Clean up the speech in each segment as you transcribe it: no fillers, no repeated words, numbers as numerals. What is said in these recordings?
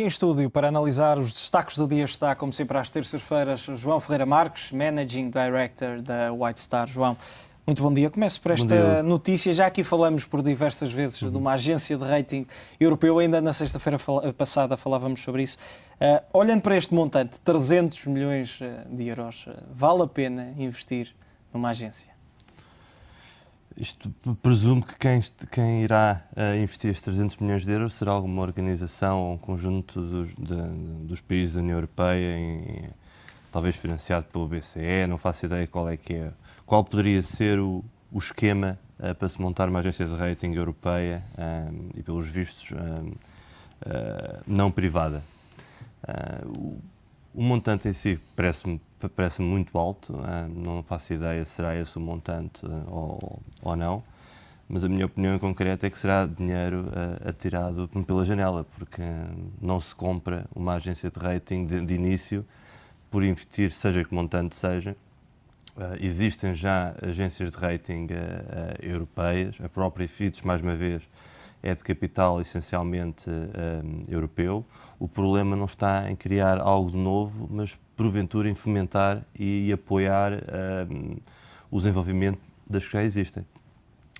E em estúdio, para analisar os destaques do dia, está, como sempre, às terças-feiras, João Ferreira Marques, Managing Director da White Star. João, muito bom dia. Começo por esta notícia. Já aqui falamos por diversas vezes de uma agência de rating europeu. Ainda na sexta-feira passada falávamos sobre isso. Olhando para este montante, 300 milhões de euros, vale a pena investir numa agência? Isto presumo que quem irá investir estes 300 milhões de euros será alguma organização ou um conjunto dos países da União Europeia, talvez financiado pelo BCE, não faço ideia qual poderia ser o esquema para se montar uma agência de rating europeia e, pelos vistos, não privada. O montante em si parece-me muito alto, não faço ideia se será esse o montante ou não, mas a minha opinião em concreto é que será dinheiro atirado pela janela, porque não se compra uma agência de rating de início por investir, seja que montante seja. Existem já agências de rating europeias, a própria Fitch, mais uma vez, é de capital essencialmente europeu. O problema não está em criar algo de novo, mas porventura em fomentar e apoiar o desenvolvimento das que já existem.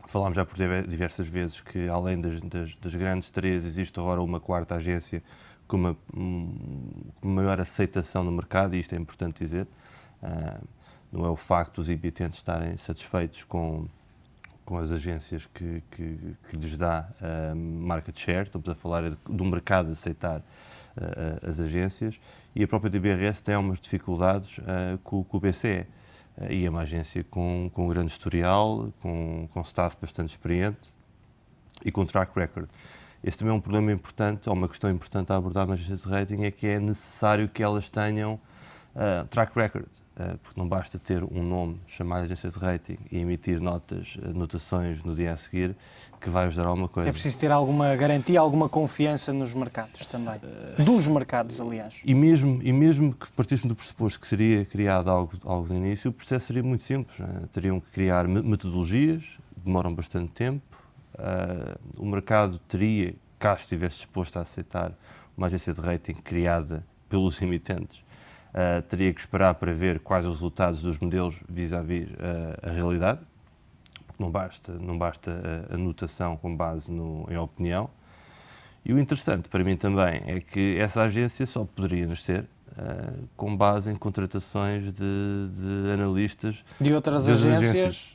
Falámos já por diversas vezes que, além das grandes três, existe agora uma quarta agência com uma maior aceitação no mercado, e isto é importante dizer. Não é o facto dos emitentes estarem satisfeitos com as agências que lhes dá market share, estamos a falar do mercado de aceitar as agências, e a própria DBRS tem algumas dificuldades com o BCE, e é uma agência com grande historial, com staff bastante experiente e com track record. Este também é um problema importante, ou uma questão importante a abordar nas agências de rating, é que é necessário que elas tenham track record, porque não basta ter um nome, chamar agência de rating e emitir notações no dia a seguir, que vai ajudar alguma coisa. É preciso ter alguma garantia, alguma confiança nos mercados também. Dos mercados, aliás. E mesmo que partíssemos do pressuposto que seria criado algo de início, o processo seria muito simples. Teriam que criar metodologias, demoram bastante tempo. O mercado teria, caso estivesse disposto a aceitar uma agência de rating criada pelos emitentes, teria que esperar para ver quais os resultados dos modelos vis-à-vis a realidade, porque não basta a notação com base em opinião. E o interessante para mim também é que essa agência só poderia nascer com base em contratações de analistas de outras agências.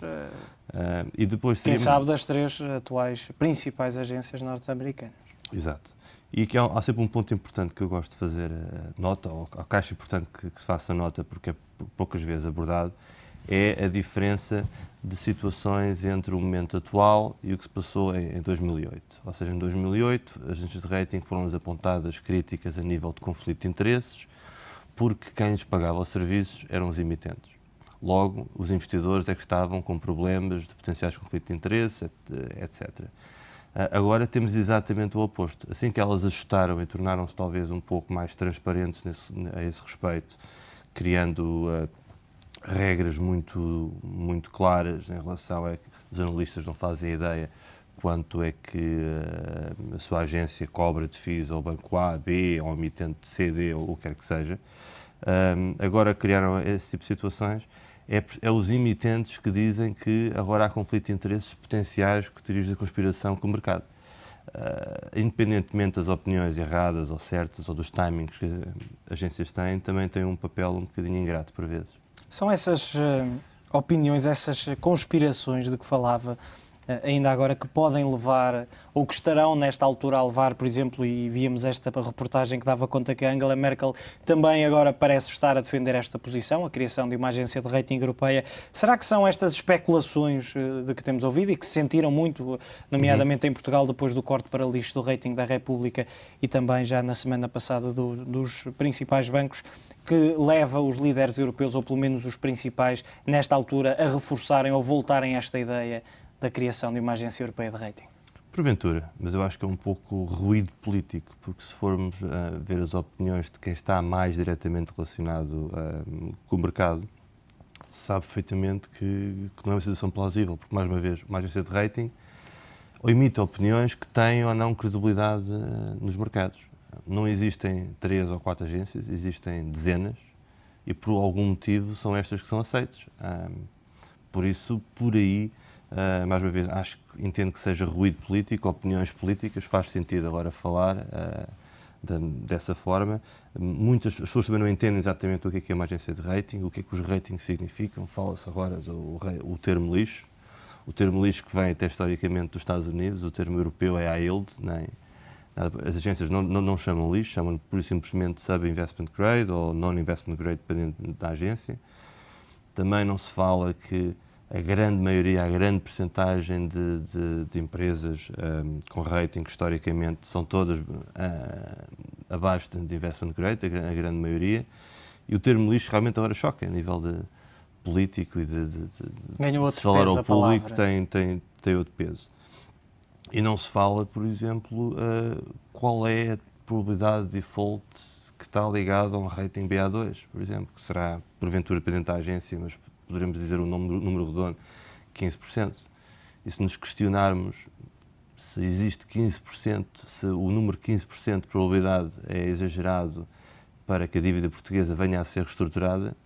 E depois quem sabe das três atuais principais agências norte-americanas. Exato. E aqui há sempre um ponto importante que eu gosto de fazer nota, ou que acho importante que se faça nota, porque é poucas vezes abordado, é a diferença de situações entre o momento atual e o que se passou em 2008. Ou seja, em 2008, as agências de rating foram-lhes apontadas críticas a nível de conflito de interesses, porque quem lhes pagava os serviços eram os emitentes. Logo, os investidores é que estavam com problemas de potenciais conflitos de interesse, etc. Agora temos exatamente o oposto. Assim que elas ajustaram e tornaram-se talvez um pouco mais transparentes a esse respeito, criando regras muito claras em relação a que os analistas não fazem ideia quanto é que a sua agência cobra de FIIs ao banco A, B, ao emitente C, D, ou o que quer que seja. Agora criaram esse tipo de situações. É os emitentes que dizem que agora há conflito de interesses potenciais que teorias da conspiração com o mercado. Independentemente das opiniões erradas ou certas ou dos timings que as agências têm, também têm um papel um bocadinho ingrato por vezes. São essas opiniões, essas conspirações de que falava ainda agora, que podem levar, ou que estarão nesta altura a levar, por exemplo, e víamos esta reportagem que dava conta que a Angela Merkel também agora parece estar a defender esta posição, a criação de uma agência de rating europeia. Será que são estas especulações de que temos ouvido e que se sentiram muito, nomeadamente em Portugal, depois do corte para lixo do rating da República e também já na semana passada dos principais bancos, que leva os líderes europeus, ou pelo menos os principais, nesta altura, a reforçarem ou voltarem a esta ideia da criação de uma agência europeia de rating? Porventura, mas eu acho que é um pouco ruído político, porque se formos ver as opiniões de quem está mais diretamente relacionado com o mercado, sabe perfeitamente que não é uma situação plausível, porque, mais uma vez, uma agência de rating ou emite opiniões que têm ou não credibilidade nos mercados. não existem 3 ou 4 agências, existem dezenas e por algum motivo são estas que são aceitas. Por isso, por aí, mais uma vez, entendo que seja ruído político, opiniões políticas, faz sentido agora falar dessa forma. Muitas pessoas também não entendem exatamente o que é uma agência de rating, o que é que os ratings significam. Fala-se agora do termo lixo. O termo lixo que vem até historicamente dos Estados Unidos, o termo europeu é high yield. As agências não chamam lixo, chamam pura e simplesmente sub-investment grade ou non-investment grade, dependendo da agência. Também não se fala que a grande maioria, a grande percentagem de empresas com rating, historicamente, são todas abaixo de investment grade, a grande maioria. E o termo lixo realmente agora choca, a nível de político e de falar ao público, tem outro peso. E não se fala, por exemplo, qual é a probabilidade de default que está ligada a um rating BA2, por exemplo, que será, porventura, dependente da agência, mas poderemos dizer o número redondo, 15%. E se nos questionarmos se existe 15%, se o número 15% de probabilidade é exagerado para que a dívida portuguesa venha a ser reestruturada,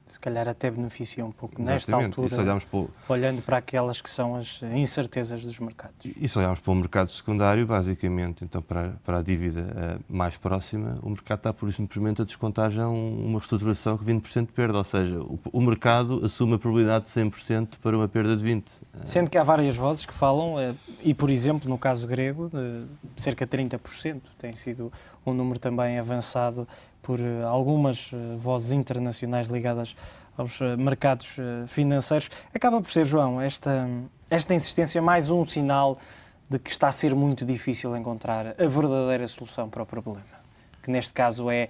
se calhar até beneficia um pouco nesta exatamente. altura, olhando para aquelas que são as incertezas dos mercados. E se olharmos para o mercado secundário, basicamente, então para a dívida mais próxima, o mercado está, por isso, simplesmente a descontar já uma reestruturação que 20% de perda, ou seja, o mercado assume a probabilidade de 100% para uma perda de 20%. Sendo que há várias vozes que falam, e por exemplo, no caso grego, cerca de 30%, tem sido um número também avançado por algumas vozes internacionais ligadas aos mercados financeiros. Acaba por ser, João, esta insistência mais um sinal de que está a ser muito difícil encontrar a verdadeira solução para o problema, que neste caso é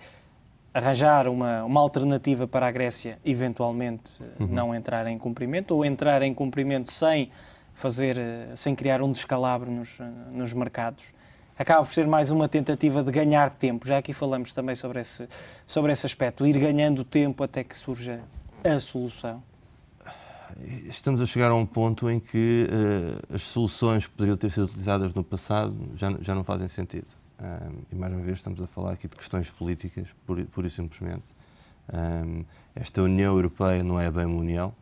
arranjar uma alternativa para a Grécia eventualmente não entrar em cumprimento, ou entrar em cumprimento sem criar um descalabro nos mercados. Acaba por ser mais uma tentativa de ganhar tempo. Já aqui falamos também sobre esse aspecto, ir ganhando tempo até que surja a solução. Estamos a chegar a um ponto em que as soluções que poderiam ter sido utilizadas no passado já não fazem sentido. E mais uma vez estamos a falar aqui de questões políticas, pura e simplesmente. Esta União Europeia não é bem uma união,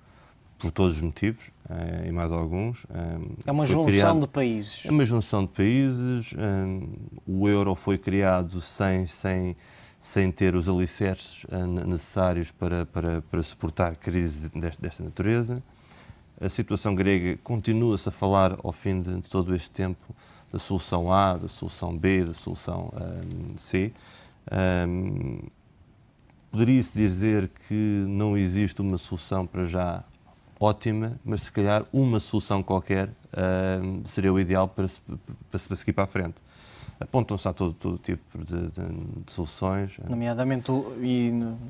por todos os motivos, e mais alguns. É uma junção de países. É uma junção de países. O euro foi criado sem ter os alicerces necessários para suportar crises desta natureza. A situação grega continua-se a falar, ao fim de todo este tempo, da solução A, da solução B, da solução C. Poderia-se dizer que não existe uma solução para já ótima, mas se calhar uma solução qualquer seria o ideal para se seguir para a frente. Apontam-se a todo tipo de soluções. Nomeadamente,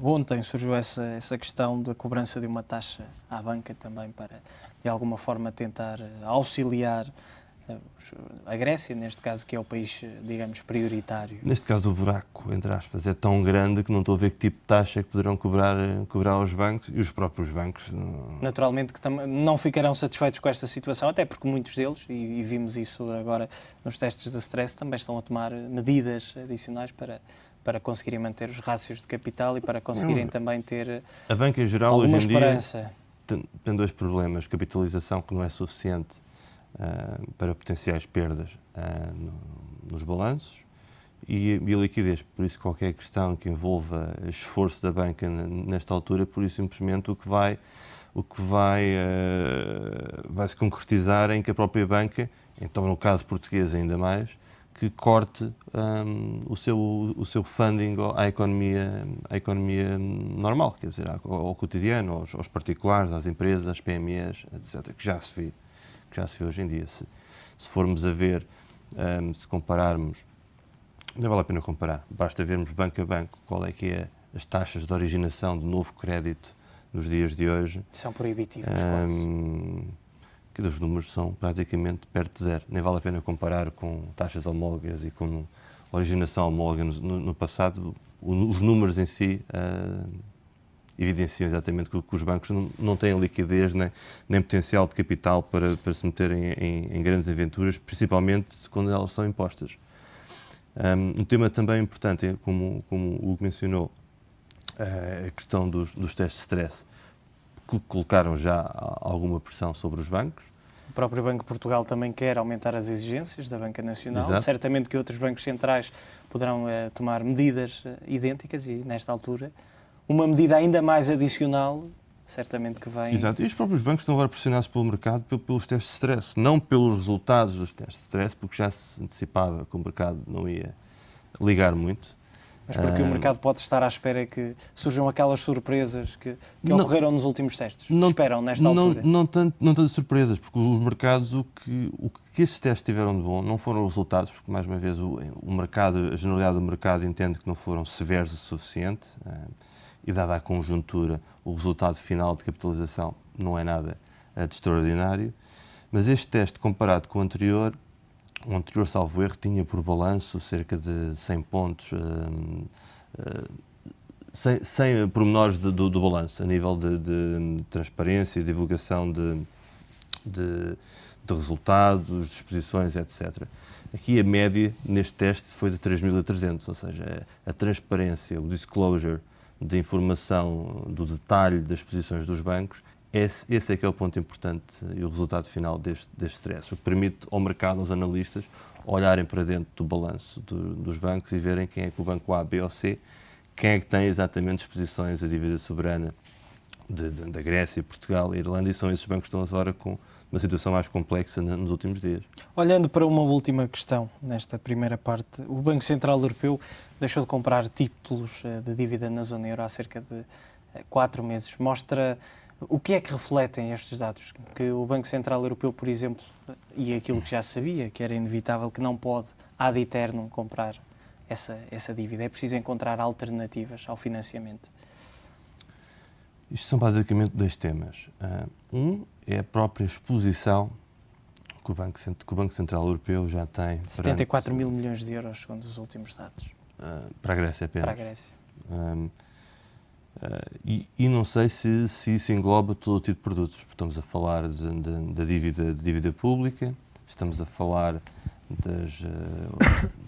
ontem surgiu essa questão da cobrança de uma taxa à banca também para, de alguma forma, tentar auxiliar a Grécia, neste caso, que é o país, digamos, prioritário. Neste caso, o buraco, entre aspas, é tão grande que não estou a ver que tipo de taxa é que poderão cobrar aos bancos, e os próprios bancos. Naturalmente que não ficarão satisfeitos com esta situação, até porque muitos deles, e vimos isso agora nos testes de stress, também estão a tomar medidas adicionais para conseguirem manter os rácios de capital e para conseguirem também ter a banca em geral, alguma hoje em esperança. Dia, tem dois problemas: capitalização, que não é suficiente para potenciais perdas nos balanços, e a liquidez. Por isso, qualquer questão que envolva esforço da banca nesta altura, por isso simplesmente o que vai se concretizar em que a própria banca, então no caso português ainda mais, que corte o seu funding à economia normal, quer dizer, ao cotidiano, aos particulares, às empresas, às PMEs, etc., que já se vê hoje em dia. Se formos a ver, se compararmos, não vale a pena comparar, basta vermos banco a banco qual é que é as taxas de originação de novo crédito nos dias de hoje. São proibitivos, quase. Que os números são praticamente perto de zero. Nem vale a pena comparar com taxas homólogas e com originação homóloga no passado. Os números em si evidenciam exatamente que os bancos não têm liquidez nem potencial de capital para se meterem em grandes aventuras, principalmente quando elas são impostas. Um tema também importante, como o Hugo mencionou, a questão dos testes de stress, que colocaram já alguma pressão sobre os bancos. O próprio Banco de Portugal também quer aumentar as exigências da Banca Nacional. Exato. Certamente que outros bancos centrais poderão tomar medidas idênticas e, nesta altura, uma medida ainda mais adicional, certamente que vem... Exato. E os próprios bancos estão agora pressionados pelo mercado pelos testes de stress, não pelos resultados dos testes de stress, porque já se antecipava que o mercado não ia ligar muito. Mas porque o mercado pode estar à espera que surjam aquelas surpresas que ocorreram nos últimos testes. Esperam nesta altura. Não tanto surpresas, porque os mercados, o que esses testes tiveram de bom não foram os resultados, porque, mais uma vez, o mercado, a generalidade do mercado entende que não foram severos o suficiente, e, dada a conjuntura, o resultado final de capitalização não é nada de extraordinário. Mas este teste, comparado com o anterior, salvo erro, tinha por balanço cerca de 100 pontos, sem pormenores do balanço, a nível de transparência e divulgação de resultados, disposições, etc. Aqui a média neste teste foi de 3.300, ou seja, a transparência, o disclosure de informação, do detalhe das posições dos bancos, esse é que é o ponto importante e o resultado final deste stress, o que permite ao mercado, aos analistas, olharem para dentro do balanço dos bancos e verem quem é que o banco A, B ou C, quem é que tem exatamente exposições à dívida soberana da Grécia, Portugal e Irlanda, e são esses bancos que estão agora com uma situação mais complexa nos últimos dias. Olhando para uma última questão nesta primeira parte, o Banco Central Europeu deixou de comprar títulos de dívida na zona euro há cerca de 4 meses. Mostra o que é que refletem estes dados? Que o Banco Central Europeu, por exemplo, e aquilo que já sabia, que era inevitável, que não pode ad eternum comprar essa dívida. É preciso encontrar alternativas ao financiamento. Isto são basicamente 2 temas. Um é a própria exposição que o Banco Central Europeu já tem. 74 mil milhões de euros, segundo os últimos dados. Para a Grécia apenas. Para a Grécia. E não sei se isso engloba todo o tipo de produtos. Estamos a falar da dívida pública, estamos a falar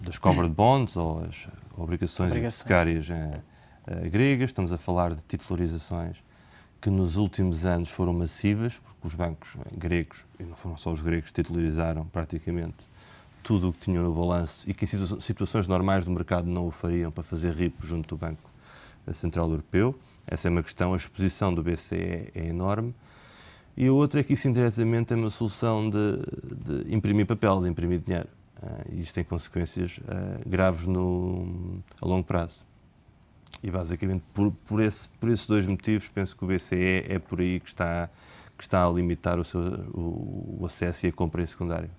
das covered bonds, ou as obrigações hipotecárias gregas, estamos a falar de titularizações que nos últimos anos foram massivas, porque os bancos gregos, e não foram só os gregos, titularizaram praticamente tudo o que tinham no balanço e que em situações normais do mercado não o fariam, para fazer RIP junto do Banco Central Europeu. Essa é uma questão, a exposição do BCE é enorme. E a outra é que isso indiretamente é uma solução de imprimir papel, de imprimir dinheiro. E isto tem consequências graves a longo prazo. E basicamente por esses 2 motivos penso que o BCE é por aí que está a limitar o acesso e a compra em secundário.